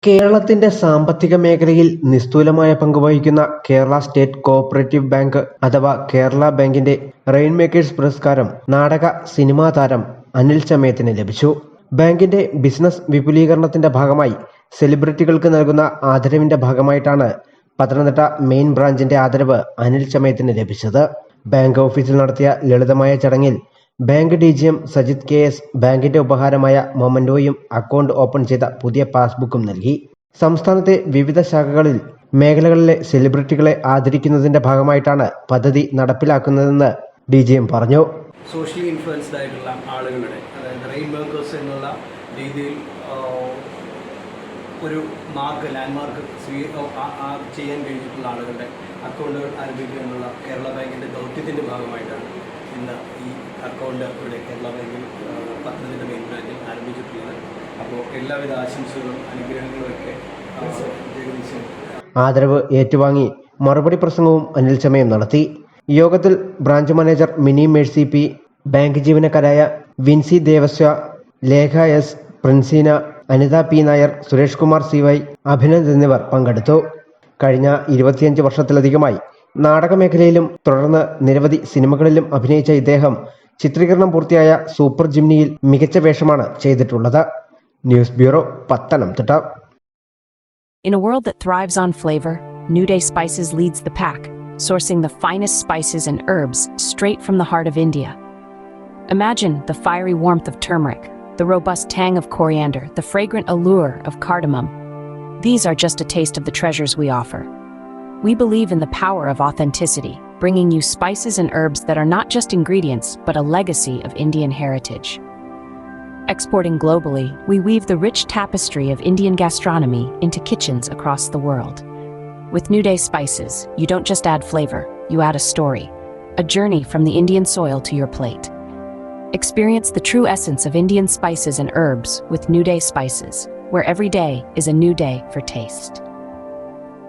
കേരളത്തിന്റെ സാമ്പത്തിക മേഖലയിൽ നിസ്തൂലമായ പങ്കുവഹിക്കുന്ന കേരള സ്റ്റേറ്റ് കോഓപ്പറേറ്റീവ് ബാങ്ക് അഥവാ കേരള ബാങ്കിന്റെ റെയിൻമേക്കേഴ്സ് പുരസ്കാരം നാടക സിനിമാ താരം അനിൽ ചമയത്തിന് ലഭിച്ചു. ബാങ്കിന്റെ ബിസിനസ് വിപുലീകരണത്തിന്റെ ഭാഗമായി സെലിബ്രിറ്റികൾക്ക് നൽകുന്ന ആദരവിന്റെ ഭാഗമായിട്ടാണ് പത്തനംതിട്ട മെയിൻ ബ്രാഞ്ചിന്റെ ആദരവ് അനിൽ ചമയത്തിന് ലഭിച്ചത്. ബാങ്ക് ഓഫീസിൽ നടത്തിയ ലളിതമായ ചടങ്ങിൽ ബാങ്ക് DGM സജിത് KS ബാങ്കിന്റെ ഉപഹാരമായ മൊമന്റോയും അക്കൗണ്ട് ഓപ്പൺ ചെയ്ത പുതിയ പാസ്ബുക്കും നൽകി. സംസ്ഥാനത്തെ വിവിധ ശാഖകളിൽ മേഖലകളിലെ സെലിബ്രിറ്റികളെ ആദരിക്കുന്നതിന്റെ ഭാഗമായിട്ടാണ് പദ്ധതി നടപ്പിലാക്കുന്നതെന്ന് DGM പറഞ്ഞു. സോഷ്യലി ഇൻഫ്ലുവൻസ്ഡ് ആയിട്ടുള്ള ആളുകളുടെ, അതായത് റെയിൻ വർക്കേഴ്സ് എന്നുള്ള രീതിയിൽ ഒരു ലാൻഡ്മാർക്ക് ചെയ്യാൻ കഴിഞ്ഞിട്ടുള്ള ആളുകളുടെ അക്കൗണ്ടുകൾ ആരംഭിക്കുക എന്നുള്ള കേരള ബാങ്കിൻ്റെ ദൗത്യത്തിൻ്റെ ഭാഗമായിട്ടാണ് ഇന്ന് ഈ അക്കൗണ്ട് ഇവിടെ കേരള ബാങ്കിൽ പത്തനംതിട്ട മെയിൻ ബ്രാഞ്ചിൽ ആരംഭിച്ചിട്ടുള്ളത്. അപ്പോൾ എല്ലാവിധ ആശംസകളും അനുഗ്രഹങ്ങളും ഒക്കെ ജഗദീശൻ ആദരവ് ഏറ്റുവാങ്ങി മറുപടി പ്രസംഗവും അനിൽ ചമയം നടത്തി. യോഗത്തിൽ branch manager Mini Mercy P, bank ജീവനക്കാരായ Vincy Devasya, Lekha S, Princina, Anitha P Nair, Suresh Kumar CY, Abhinand എന്നിവർ പങ്കെടുത്തു. കഴിഞ്ഞ 25 വർഷത്തിലധികമായി നാടകമേഖലയിലും തുടർന്ന് നിരവധി സിനിമകളിലും അഭിനയിച്ച ഇദ്ദേഹം ചിത്രീകരണം പൂർത്തിയായ സൂപ്പർ ജിംനിയിൽ മികച്ച വേഷമാണ് ചെയ്തിട്ടുള്ളത്. News bureau, Pathanamthitta. In a world that thrives on flavor, New Day Spices leads the pack, sourcing the finest spices and herbs straight from the heart of India. Imagine the fiery warmth of turmeric, the robust tang of coriander, the fragrant allure of cardamom. These are just a taste of the treasures we offer. We believe in the power of authenticity, bringing you spices and herbs that are not just ingredients, but a legacy of Indian heritage. Exporting globally, we weave the rich tapestry of Indian gastronomy into kitchens across the world. With New Day Spices, you don't just add flavor, you add a story, a journey from the Indian soil to your plate. Experience the true essence of Indian spices and herbs with New Day Spices, where every day is a new day for taste.